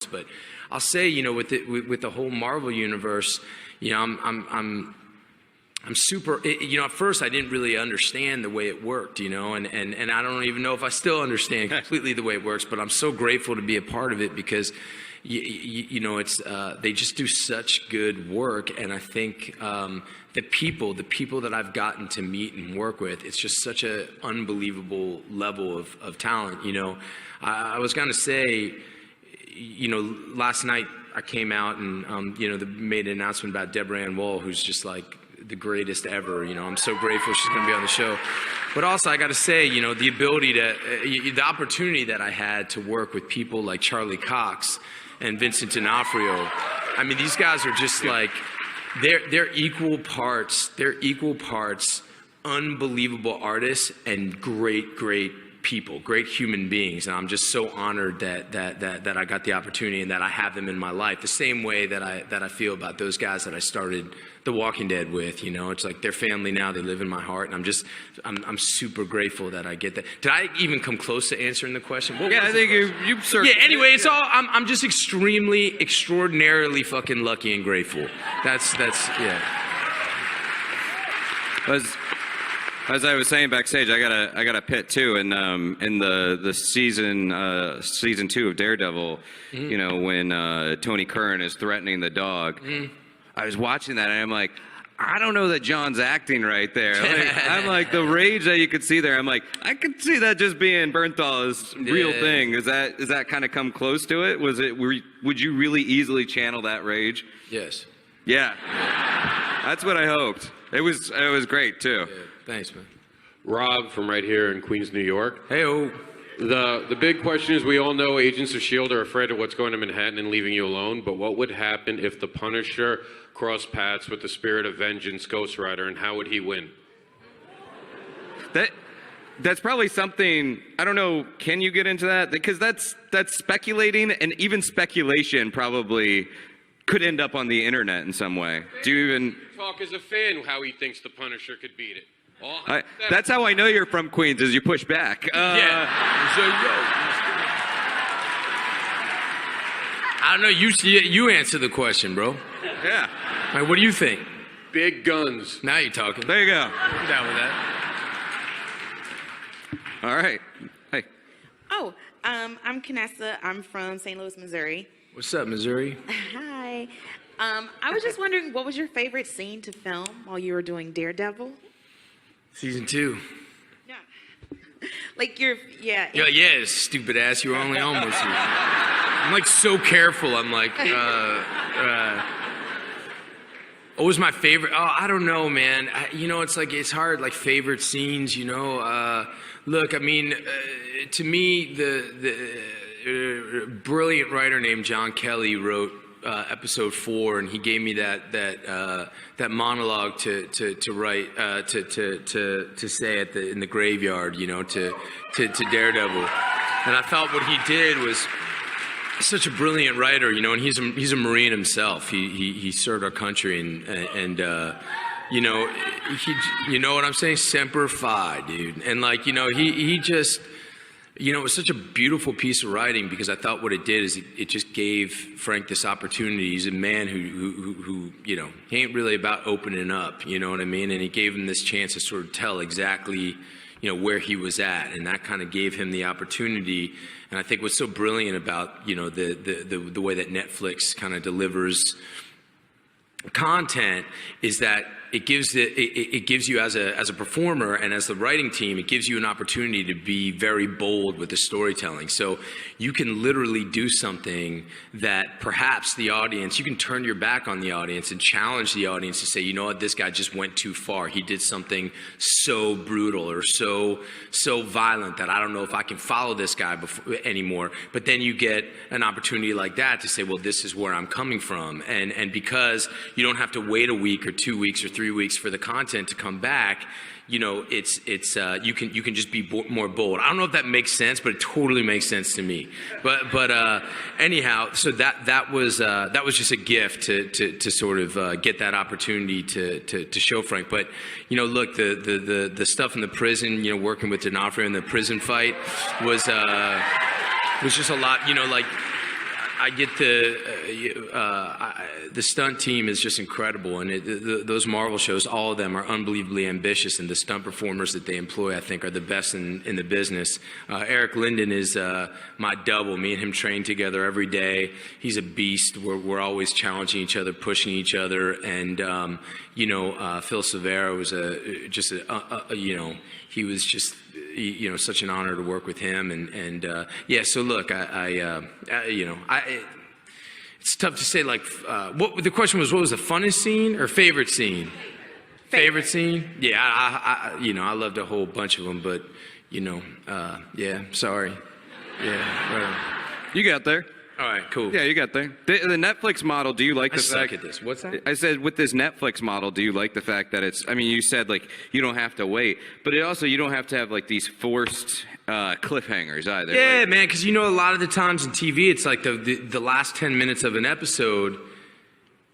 But I'll say, you know, with the whole Marvel universe, you know, I'm super, you know, at first I didn't really understand the way it worked, you know, and I don't even know if I still understand completely the way it works, but I'm so grateful to be a part of it because, you know, it's, they just do such good work. And I think the people that I've gotten to meet and work with, it's just such an unbelievable level of talent, you know. I was going to say, you know, last night I came out and, you know, made an announcement about Deborah Ann Woll, who's just like the greatest ever. You know, I'm so grateful she's going to be on the show. But also I got to say, you know, the ability to, the opportunity that I had to work with people like Charlie Cox and Vincent D'Onofrio. I mean, these guys are just like, they're equal parts unbelievable artists and great people, great human beings, and I'm just so honored that I got the opportunity and that I have them in my life. The same way that I feel about those guys that I started The Walking Dead with. You know, it's like they're family now. They live in my heart, and I'm super grateful that I get that. Did I even come close to answering the question? Yeah, I think you yeah. Anyway, it's all. I'm just extraordinarily fucking lucky and grateful. That's yeah. As I was saying backstage, I got a pit too, and in the season 2 of Daredevil, you know, when Tony Curran is threatening the dog, I was watching that and I'm like, I don't know that Jon's acting right there. Like, I'm like, the rage that you could see there, I'm like, I could see that just being Bernthal's real thing. Is that kind of come close to it? Would you really easily channel that rage? Yes. Yeah. That's what I hoped. It was great too. Yeah. Thanks, man. Rob from right here in Queens, New York. Hey-o. The big question is, we all know agents of S.H.I.E.L.D. are afraid of what's going to Manhattan and leaving you alone, but what would happen if the Punisher crossed paths with the Spirit of Vengeance Ghost Rider, and how would he win? That's probably something, I don't know, can you get into that? Because that's speculating, and even speculation probably could end up on the internet in some way. Do you even talk as a fan how he thinks the Punisher could beat it? That's how I know you're from Queens, is you push back. Yeah. I don't know. You answer the question, bro. Yeah. All right, what do you think? Big guns. Now you're talking. There you go. I'm down with that. All right. Hey. Oh, I'm Canessa. I'm from St. Louis, Missouri. What's up, Missouri? Hi. I was just wondering, what was your favorite scene to film while you were doing Daredevil? Season 2. Yeah. Like yeah, stupid ass. You were only almost here. I'm like so careful. I'm like, what was my favorite? Oh, I don't know, man. You know, it's like, it's hard, like favorite scenes, you know. Look, I mean, to me, the brilliant writer named John Kelly wrote episode 4, and he gave me that monologue to write to say in the graveyard, you know, to Daredevil, and I thought what he did was such a brilliant writer, you know, and he's a Marine himself. He served our country, and you know, you know what I'm saying, Semper Fi, dude, and like, you know, he just. You know, it was such a beautiful piece of writing, because I thought what it did is it just gave Frank this opportunity. He's a man who you know, he ain't really about opening up, you know what I mean? And he gave him this chance to sort of tell exactly, you know, where he was at, and that kind of gave him the opportunity. And I think what's so brilliant about, you know, the way that Netflix kind of delivers content is that it gives you as a performer and as the writing team, it gives you an opportunity to be very bold with the storytelling. So you can literally do something that perhaps the audience, you can turn your back on the audience and challenge the audience to say, you know what, this guy just went too far. He did something so brutal or so violent that I don't know if I can follow this guy anymore. But then you get an opportunity like that to say, well, this is where I'm coming from. And because you don't have to wait a week or 2 weeks or 3 weeks for the content to come back, you know, it's you can just be more bold. I don't know if that makes sense, but it totally makes sense to me. But anyhow, so that was just a gift to sort of get that opportunity to show Frank. But you know, look, the stuff in the prison, you know, working with D'Onofrio in the prison fight was just a lot. You know, like I get the stunt team is just incredible, and those Marvel shows, all of them are unbelievably ambitious, and the stunt performers that they employ, I think, are the best in the business. Eric Linden is my double. Me and him train together every day. He's a beast. We're always challenging each other, pushing each other, and Phil Silvera was he was just such an honor to work with him, and yeah. So look, it's tough to say. Like, what the question was? What was the funnest scene or favorite scene? Favorite scene? Yeah, I loved a whole bunch of them, but yeah. Sorry. Yeah. Right. You got there. All right, cool. Yeah, you got there. The Netflix model, do you like the fact... I suck at this. What's that? I said, with this Netflix model, do you like the fact that it's... I mean, you said, like, you don't have to wait, but you don't have to have, like, these forced cliffhangers either. Yeah, like, man, because, a lot of the times in TV, it's like the last 10 minutes of an episode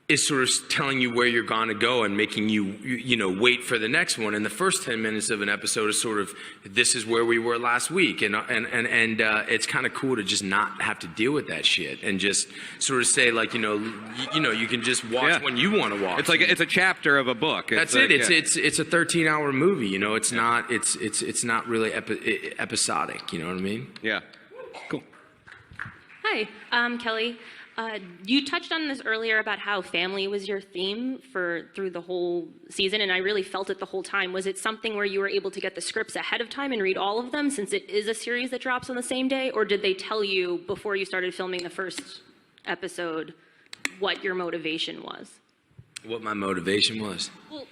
is sort of telling you where you're going to go and making you wait for the next one. And the first 10 minutes of an episode is sort of, this is where we were last week. And it's kind of cool to just not have to deal with that shit and just sort of say, like, you can just watch when you want to watch. It's like, it's a chapter of a book. That's like, it. It's a 13-hour movie. It's not really episodic. You know what I mean? Yeah. Cool. Hi, I'm Kelly. You touched on this earlier about how family was your theme through the whole season, and I really felt it the whole time. Was it something where you were able to get the scripts ahead of time and read all of them, since it is a series that drops on the same day, or did they tell you before you started filming the first episode what your motivation was? What my motivation was? Well,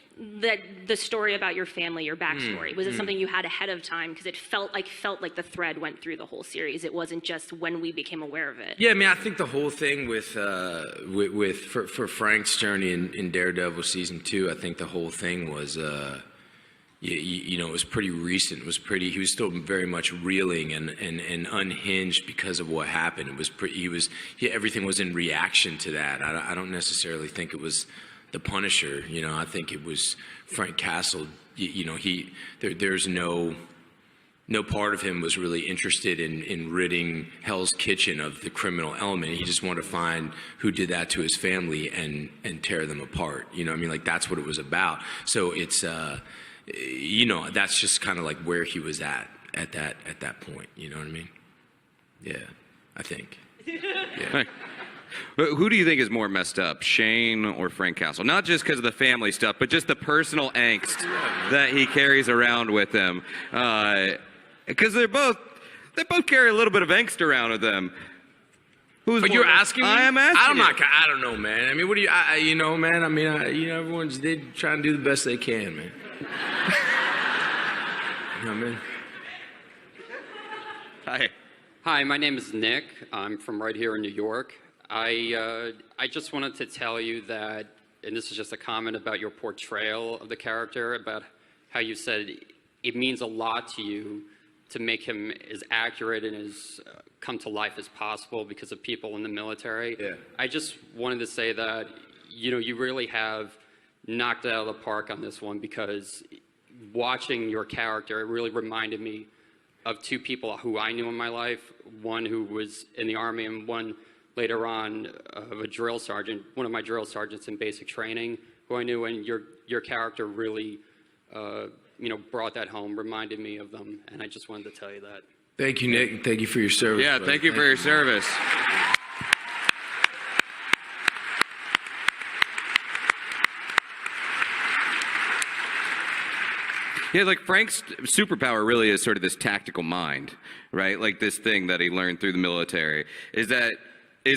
the story about your family, your backstory. Was it something you had ahead of time? Because it felt like the thread went through the whole series. It wasn't just when we became aware of it. Yeah, I mean, I think the whole thing for Frank's journey in Daredevil season 2, I think the whole thing was, it was pretty recent. He was still very much reeling and unhinged because of what happened. It was everything was in reaction to that. I don't necessarily think it was the Punisher. I think it was Frank Castle. There's no part of him was really interested in ridding Hell's Kitchen of the criminal element. He just wanted to find who did that to his family and tear them apart. Like, that's what it was about. So it's that's just kind of like where he was at that point. You know what I mean? Yeah, I think. Yeah. But who do you think is more messed up, Shane or Frank Castle? Not just because of the family stuff, but just the personal angst that he carries around with him. Because they both carry a little bit of angst around with them. But you're asking me? I am asking. I don't know, man. I mean, what do you? Man. I mean, everyone's trying to do the best they can, man. You know what I mean? Hi, my name is Nick. I'm from right here in New York. I just wanted to tell you that, and this is just a comment about your portrayal of the character, about how you said it means a lot to you to make him as accurate and as come to life as possible because of people in the military. Yeah. I just wanted to say that, you really have knocked it out of the park on this one, because watching your character, it really reminded me of two people who I knew in my life, one who was in the Army and one later on of a drill sergeant, one of my drill sergeants in basic training, who I knew, and your character really, brought that home, reminded me of them, and I just wanted to tell you that. Thank you, Nick. Thank you for your service. Yeah, thank you for your service. Yeah, like Frank's superpower really is sort of this tactical mind, right? Like this thing that he learned through the military. Is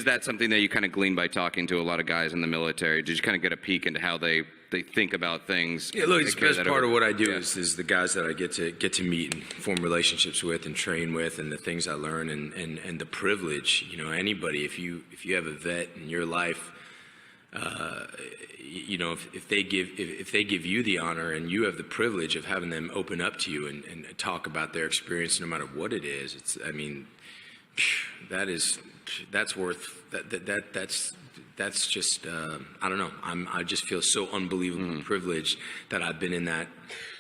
that something that you kind of glean by talking to a lot of guys in the military? Did you kind of get a peek into how they think about things? Yeah, look, it's the best part of what I do is the guys that I get to meet and form relationships with and train with, and the things I learn and the privilege. Anybody, if you have a vet in your life, if they give you the honor and you have the privilege of having them open up to you and talk about their experience, no matter what it is, that's just I don't know. I just feel so unbelievably privileged that I've been in that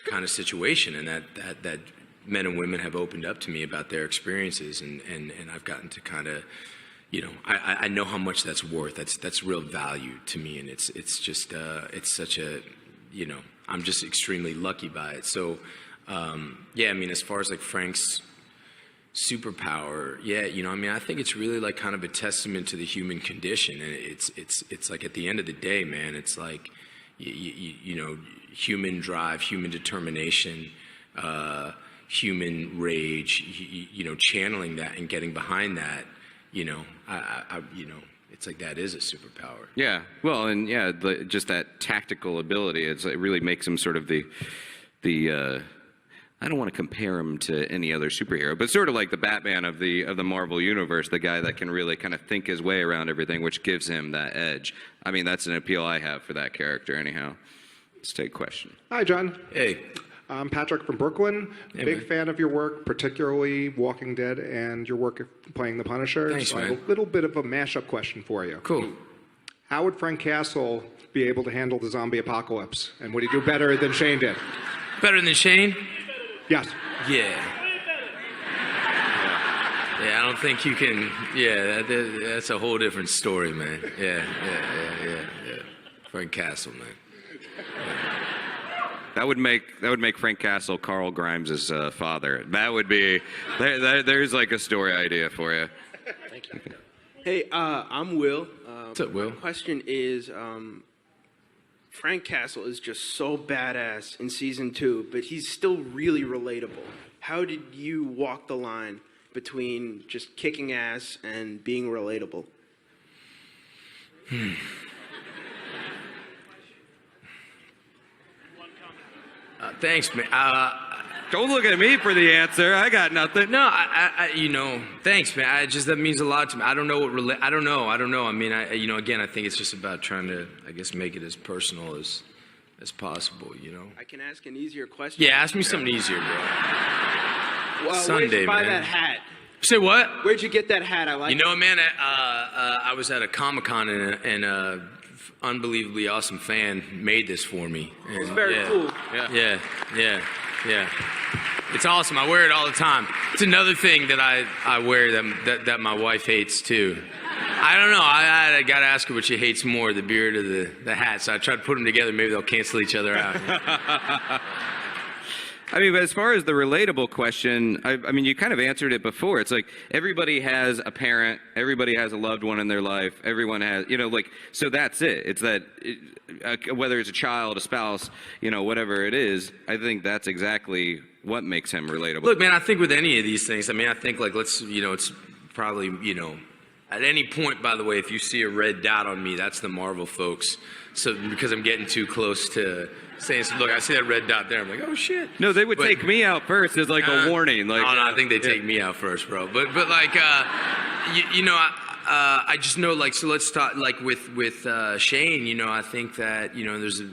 kind of situation, and that men and women have opened up to me about their experiences, and I've gotten to kind of I know how much that's worth. That's real value to me, and it's just it's such a, I'm just extremely lucky by it. So, yeah, I mean, as far as like Frank's superpower, yeah, I think it's really like kind of a testament to the human condition, and it's like at the end of the day, man, it's like human drive, human determination, human rage, channeling that and getting behind that, it's like that is a superpower. Yeah, well, and yeah, just that tactical ability. It really makes him sort of the I don't want to compare him to any other superhero, but sort of like the Batman of the Marvel universe, the guy that can really kind of think his way around everything, which gives him that edge. I mean, that's an appeal I have for that character. Anyhow, let's take a question. Hi, John. Hey. I'm Patrick from Brooklyn. Hey, Big man. fan of your work, particularly Walking Dead and your work playing the Punisher. Thanks, so I man. have a little bit of a mashup question for you. Cool. How would Frank Castle be able to handle the zombie apocalypse? And would he do better than Shane did? Better than Shane? Yes. Yeah. Yeah, I don't think you can. Yeah, that's a whole different story, man. Yeah. Frank Castle, man. That would make Frank Castle Carl Grimes' father. That would be there's like a story idea for you. Thank you. Hey, I'm Will. What's up, Will? My question is, Frank Castle is just so badass in season 2, but he's still really relatable. How did you walk the line between just kicking ass and being relatable? Thanks, man. Don't look at me for the answer. I got nothing. No, thanks, man. That means a lot to me. I don't know I don't know. I mean, again, I think it's just about trying to, I guess, make it as personal as possible, I can ask an easier question. Yeah, ask me something easier, bro. Well, Sunday, where'd you buy man. that hat? Say what? Where'd you get that hat? I like it. Man, I was at a Comic-Con and a unbelievably awesome fan made this for me. It's very cool. Yeah. It's awesome. I wear it all the time. It's another thing that I wear that my wife hates too. I don't know. I got to ask her what she hates more, the beard or the hat. So I try to put them together. Maybe they'll cancel each other out. I mean, but as far as the relatable question, I mean, you kind of answered it before. It's like everybody has a parent, everybody has a loved one in their life, everyone has, so that's it. It's that, whether it's a child, a spouse, whatever it is, I think that's exactly what makes him relatable. Look, man, I think with any of these things, I mean, I think like, it's probably, at any point, by the way, if you see a red dot on me, that's the Marvel folks. So because I'm getting too close to saying, so look, I see that red dot there. I'm like, oh shit. No, they would take me out first as like a warning. Like, no, I think they take me out first, bro. But like, I just know, like, so let's talk, like with Shane. I think that there's a.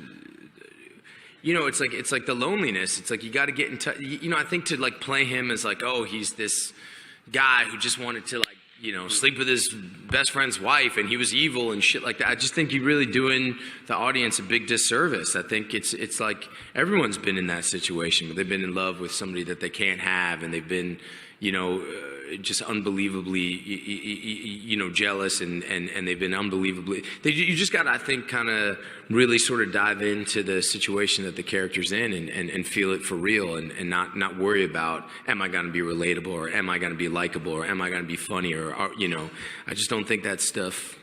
It's like the loneliness. It's like you got to get in touch. I think to like play him as like, oh, he's this guy who just wanted to like, sleep with his best friend's wife and he was evil and shit like that. I just think you're really doing the audience a big disservice. I think it's like everyone's been in that situation where they've been in love with somebody that they can't have and they've been, just unbelievably, jealous and they've been unbelievably. You just got to, I think, kind of really sort of dive into the situation that the character's in and feel it for real and not worry about, am I going to be relatable or am I going to be likable or am I going to be funny or I just don't think that stuff.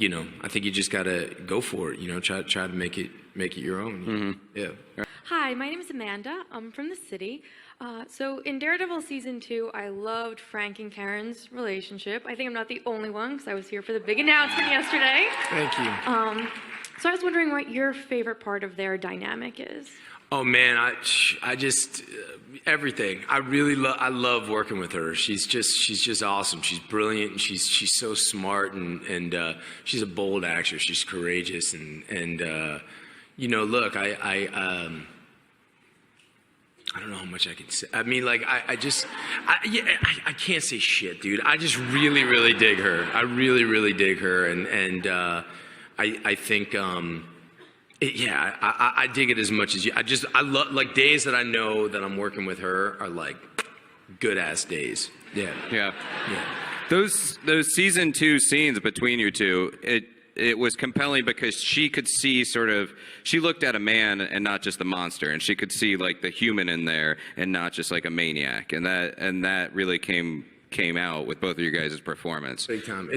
I think you just got to go for it. Try to make it your own. Mm-hmm. Yeah. Hi, my name is Amanda. I'm from the city. So in Daredevil Season 2, I loved Frank and Karen's relationship. I think I'm not the only one because I was here for the big announcement yesterday. Thank you. So I was wondering what your favorite part of their dynamic is. Oh man, I just everything. I love working with her. She's just awesome. She's brilliant and she's so smart and she's a bold actress. She's courageous and look, I don't know how much I can say. I mean, like, I can't say shit, dude. I just really, really dig her. I really, really dig her, and I think, I dig it as much as you. I love, like, days that I know that I'm working with her are like good ass days. Yeah. those season 2 scenes between you two, it was compelling because she could see she looked at a man and not just the monster, and she could see like the human in there and not just like a maniac, and that really came out with both of you guys' performance. Big time.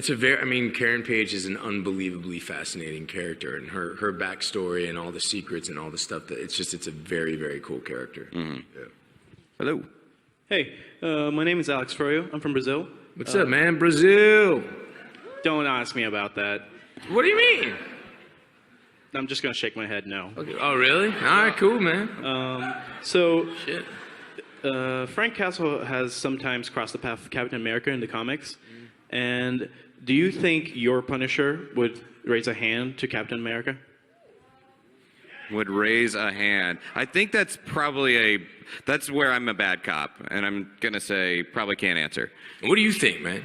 Karen Page is an unbelievably fascinating character, and her backstory and all the secrets and all the stuff that it's a very, very cool character. Mm-hmm. Yeah. Hello. Hey, my name is Alex Froyo. I'm from Brazil. What's up, man? Brazil. Don't ask me about that. What do you mean? I'm just going to shake my head no. Okay. Oh, really? All right, cool, man. Shit. Frank Castle has sometimes crossed the path of Captain America in the comics. And do you think your Punisher would raise a hand to Captain America? Would raise a hand. I think that's probably that's where I'm a bad cop, and I'm gonna say probably can't answer. What do you think, man?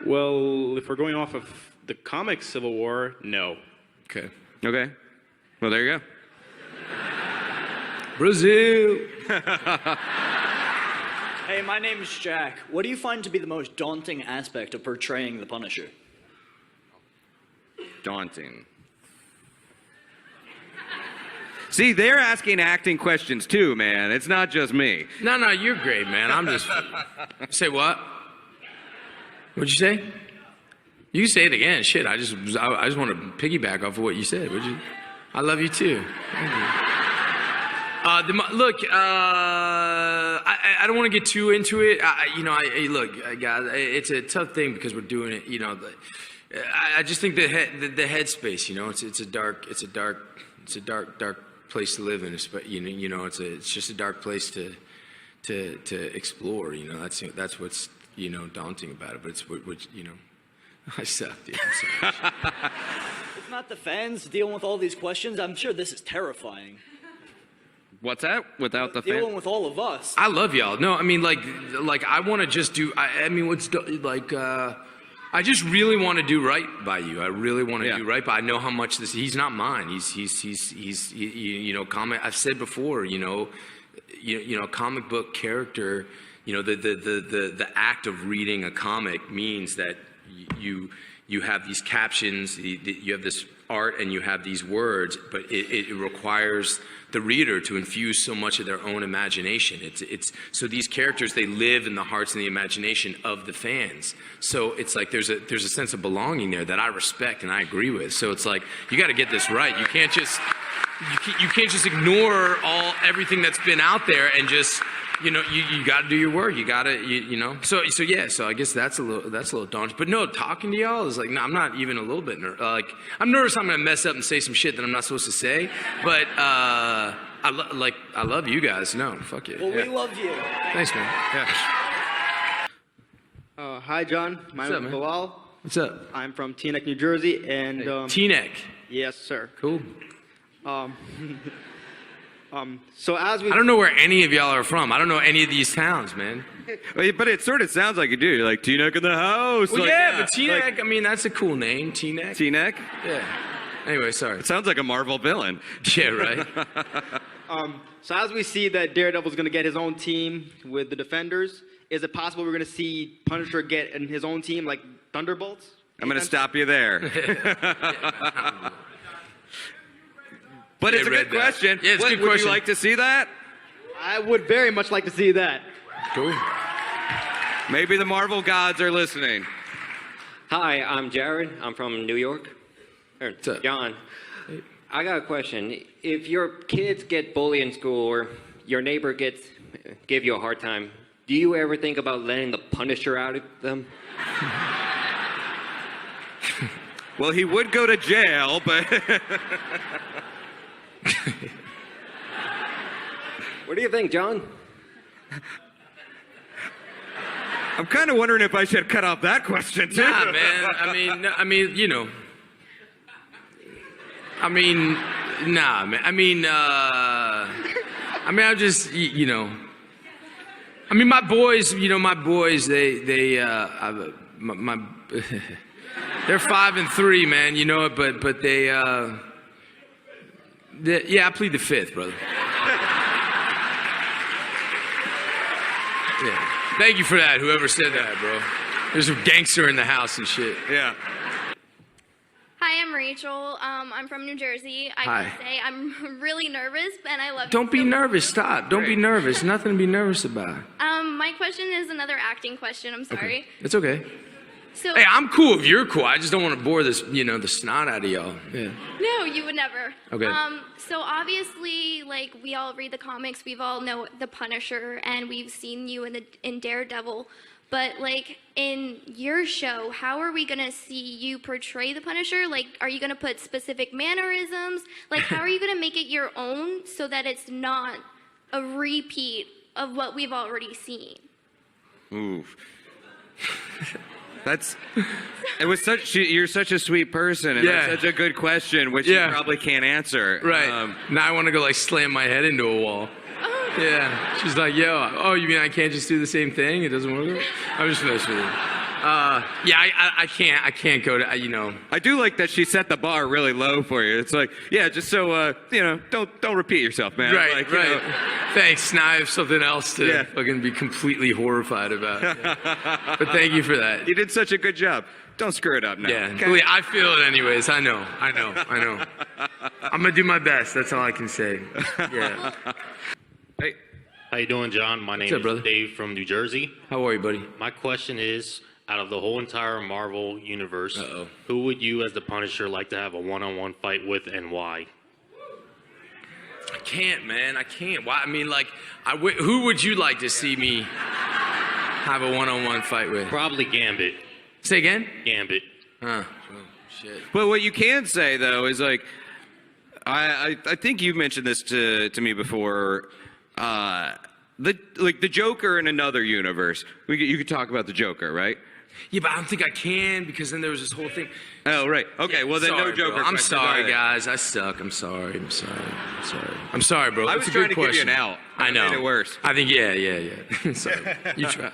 Well, if we're going off of the comic Civil War, no. Okay. Well, there you go. Brazil. Hey, my name is Jack. What do you find to be the most daunting aspect of portraying the Punisher? Daunting. See, they're asking acting questions too, man. It's not just me. No, you're great, man. I'm just... Say what? What'd you say? You can say it again. Shit, I just want to piggyback off of what you said. Would you? I love you too. Thank you. I don't want to get too into it. Guys, it's a tough thing because we're doing it. I just think the headspace. It's a dark place to live in. It's just a dark place to explore. That's what's daunting about it. But it's what I suck, dude. I'm sorry. It's not the fans dealing with all these questions. I'm sure this is terrifying. What's that? Without the dealing fan? with all of us. I love y'all. No, I want to just do. I just really want to do right by you. I really want to do right, but I know how much this. He's not mine. He's comic. I've said before. Comic book character. The act of reading a comic means that you have these captions, you have this art, and you have these words, but it requires the reader to infuse so much of their own imagination. So these characters, they live in the hearts and the imagination of the fans. So it's like there's a sense of belonging there that I respect and I agree with. So it's like you got to get this right. You can't just ignore everything that's been out there and just. You got to do your work. You got to, So I guess that's a little daunting. But no, talking to y'all is like, no, I'm not even a little bit nervous. I'm nervous I'm going to mess up and say some shit that I'm not supposed to say. But I love you guys. No, fuck it. Well, we love you. Thanks, man. Yeah. Hi, John. My name is Bilal. What's up? I'm from Teaneck, New Jersey, and Teaneck. Yes, sir. Cool. So as we, I don't know where any of y'all are from. I don't know any of these towns, man. But it sort of sounds like you do. You're like Teaneck in the house. Well, but Teaneck. That's a cool name, Teaneck. Teaneck. Yeah. Anyway, sorry. It sounds like a Marvel villain. Yeah, right. So as we see that Daredevil's going to get his own team with the Defenders, is it possible we're going to see Punisher get in his own team like Thunderbolts? I'm going to stop you there. But it's a good question. Yeah, it's a good question. Would you like to see that? I would very much like to see that. Cool. Maybe the Marvel gods are listening. Hi, I'm Jared. I'm from New York. What's up? John, I got a question. If your kids get bullied in school or your neighbor give you a hard time, do you ever think about letting the Punisher out of them? Well, he would go to jail, but... What do you think, John? I'm kind of wondering if I should cut off that question, too. Nah, man. Nah, man. I just, my boys, they're 5 and 3, man, but they, I plead the fifth, brother. Yeah. Thank you for that, whoever said that, bro. There's a gangster in the house and shit. Yeah. Hi, I'm Rachel. I'm from New Jersey. I Hi. can say I'm really nervous, and I love you. Don't be so nervous. Stop. Don't be nervous. Nothing to be nervous about. My question is another acting question. I'm sorry. Okay. It's okay. So, Hey, I'm cool if you're cool. I just don't want to bore this, the snot out of y'all. Yeah. no, you would never. Okay. So obviously, like we all read the comics, we've all know the Punisher, and we've seen you in Daredevil. But like in your show, how are we gonna see you portray the Punisher? Like, are you gonna put specific mannerisms? Like, how are you gonna make it your own so that it's not a repeat of what we've already seen? Ooh. You're such a sweet person, and Yeah. that's such a good question, which Yeah. you probably can't answer. Right. Now I want to go like slam my head into a wall. Yeah. She's like, yo, oh, you mean I can't just do the same thing? It doesn't work? I'm just messing with you. I can't go to, I do like that she set the bar really low for you. It's like, yeah, just so, don't repeat yourself, man. Right, like, right. Thanks. Now I have something else to Yeah. fucking be completely horrified about. Yeah. But thank you for that. You did such a good job. Don't screw it up now. Yeah, okay? I feel it anyways. I know. I'm gonna do my best. That's all I can say. Yeah. Hey. How you doing, John? My name up, is brother? Dave from New Jersey. How are you, buddy? My question is, out of the whole entire Marvel universe, who would you, as the Punisher, like to have a one-on-one fight with, and why? I can't, man. I can't. Why? I mean, like, who would you like to see me have a one-on-one fight with? Probably Gambit. Say again? Gambit. Huh. Oh, shit. But what you can say, though, is like, I think you mentioned this to me before. The Joker in another universe. You could talk about the Joker, right? Yeah, but I don't think I can because then there was this whole thing. Oh, right. Okay, well then Sorry, no Joker. bro. I'm question sorry, either. guys. I suck. I'm sorry, bro. I It's was a trying good to give you question. an out. I know. Made it worse. I think, yeah. Sorry. You try.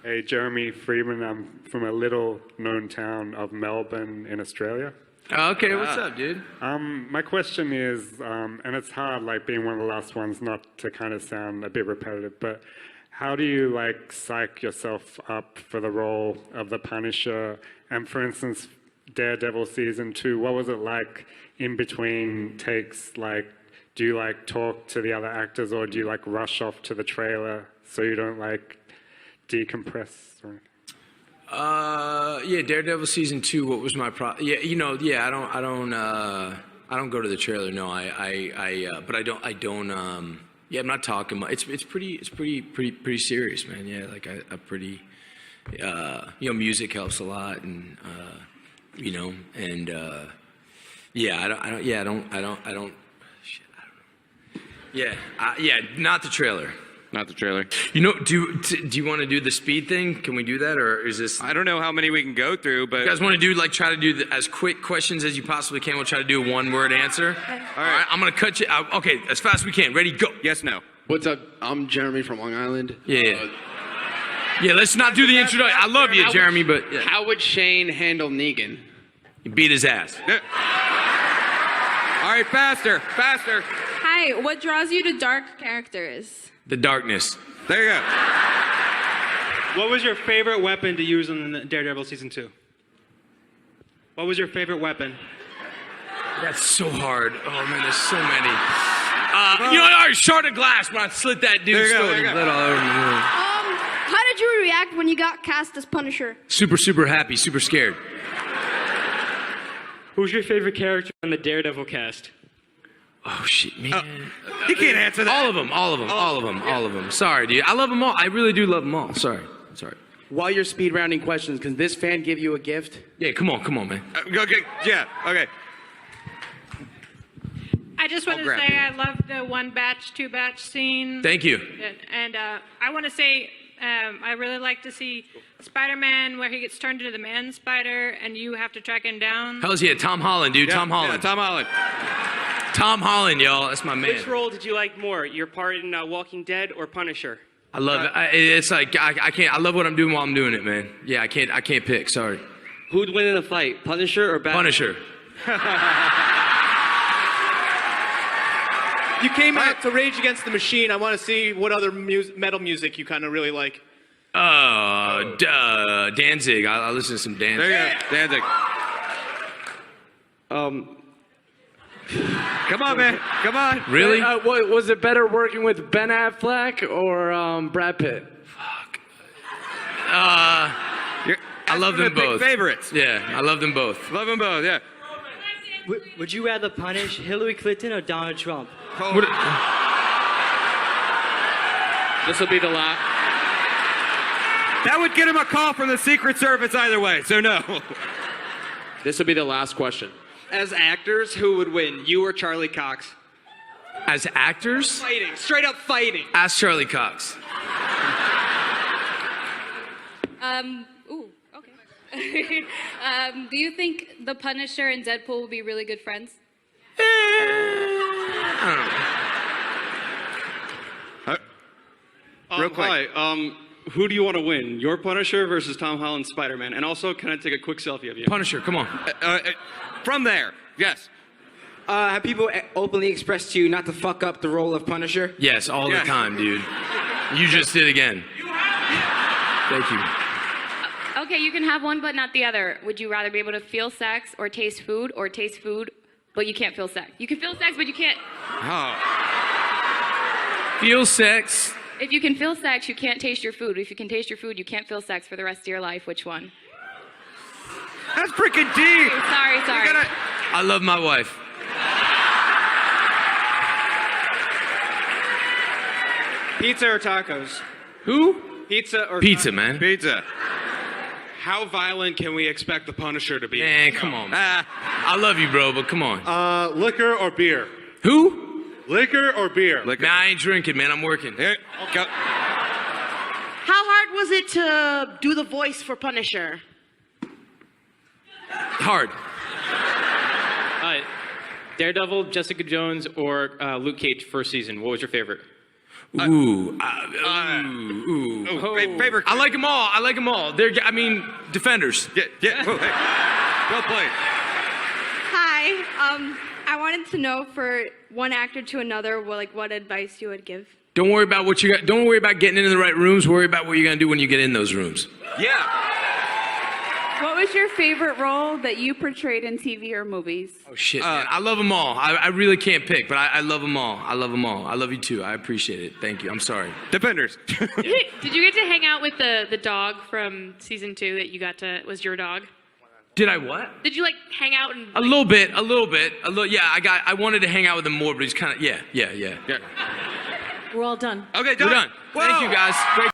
Hey, Jeremy Freeman. I'm from a little-known town of Melbourne in Australia. Okay, what's up, dude? My question is, and it's hard, like being one of the last ones, not to kind of sound a bit repetitive, but how do you like psych yourself up for the role of the Punisher? And for instance, Daredevil season 2, what was it like in between takes? Like, do you like talk to the other actors, or do you like rush off to the trailer so you don't like decompress or anything? Yeah, Daredevil season 2. What was my I don't go to the trailer. No, but I don't. Yeah, I'm not talking much. It's pretty serious, man. Yeah, like a pretty, music helps a lot, and and I don't. Shit, I don't know. Yeah, not the trailer. Not the trailer. Do you want to do the speed thing? Can we do that, or is this? I don't know how many we can go through, but You guys want to do try to do as quick questions as you possibly can. We'll try to do a one-word answer. All right. I'm gonna cut you out. Okay, as fast as we can. Ready? Go. Yes, no. What's up? I'm Jeremy from Long Island. Yeah. Yeah. Let's not do the introduction. I love you, Jeremy, but yeah. How would Shane handle Negan? You beat his ass. Yeah. All right, faster. Hi, what draws you to dark characters? The darkness. There you go. What was your favorite weapon to use in Daredevil season 2? What was your favorite weapon? That's so hard. Oh man, there's so many. All right, shard of glass when I slit that dude's throat and blood all over me. How did you react when you got cast as Punisher? Super happy, super scared. Who's your favorite character in the Daredevil cast? Oh shit, man. You can't answer that. All of them. Sorry, dude. I love them all. I really do love them all. Sorry. While you're speed rounding questions, can this fan give you a gift? Yeah, come on, man. Okay, yeah, okay. I just want to grab say you. I love the one batch, two batch scene. Thank you. And I want to say I really like to see Spider-Man where he gets turned into the man spider and you have to track him down. Hell's yeah, Tom Holland, dude. Yeah, Tom Holland. Yeah, Tom Holland. Tom Holland, y'all. That's my man. Which role did you like more, your part in Walking Dead or Punisher? I love it. It's like I can't. I love what I'm doing while I'm doing it, man. Yeah, I can't pick. Sorry. Who'd win in a fight, Punisher or Batman? Punisher. You came out to Rage Against the Machine. I want to see what other metal music you kind of really like. Danzig. I listen to some Danzig. There you go, Danzig. Come on, man. Come on. Really? Was it better working with Ben Affleck or Brad Pitt? I love them both. Favorites. Yeah, I love them both. Love them both. Yeah. Would you rather punish Hillary Clinton or Donald Trump? This will be the last. That would get him a call from the Secret Service either way, so no. This will be the last question. As actors, who would win, you or Charlie Cox? As actors? Fighting, straight up fighting. Ask Charlie Cox. Okay. Do you think the Punisher and Deadpool will be really good friends? Real quick. Hi. Who do you want to win? Your Punisher versus Tom Holland's Spider-Man? And also, can I take a quick selfie of you? Punisher, come on. From there, yes. Have people openly expressed to you not to fuck up the role of Punisher? Yes, all the time, dude. You just did again. Thank you. Okay, you can have one but not the other. Would you rather be able to feel sex or taste food but you can't feel sex? You can feel sex, but you can't. Oh. Feel sex. If you can feel sex, you can't taste your food. If you can taste your food, you can't feel sex for the rest of your life. Which one? That's freaking deep. Sorry. I love my wife. Pizza or tacos? Who? Pizza or Pizza, tacos? man. Pizza. How violent can we expect the Punisher to be? Man, come on. I love you, bro, but come on. Liquor or beer? Who? Liquor or beer? Nah, I ain't drinking, man. I'm working. Here, go. How hard was it to do the voice for Punisher? Hard. Daredevil, Jessica Jones, or Luke Cage first season. What was your favorite? Ooh. Favorite. I like them all. They're, defenders. Yeah. Well played. Hi. I wanted to know for one actor to another, what advice you would give. Don't worry about what you got. Don't worry about getting into the right rooms. Worry about what you're gonna do when you get in those rooms. Yeah. What was your favorite role that you portrayed in TV or movies? Oh shit, man. I love them all. I really can't pick, but I love them all. I love them all. I love you too. I appreciate it. Thank you. I'm sorry. Defenders. Did you get to hang out with the dog from season 2 that you got to was your dog? Did I what? Did you hang out and A little bit. Yeah, I wanted to hang out with him more, but he's kind of yeah. We're all done. Okay, We're done. Thank you guys. Great.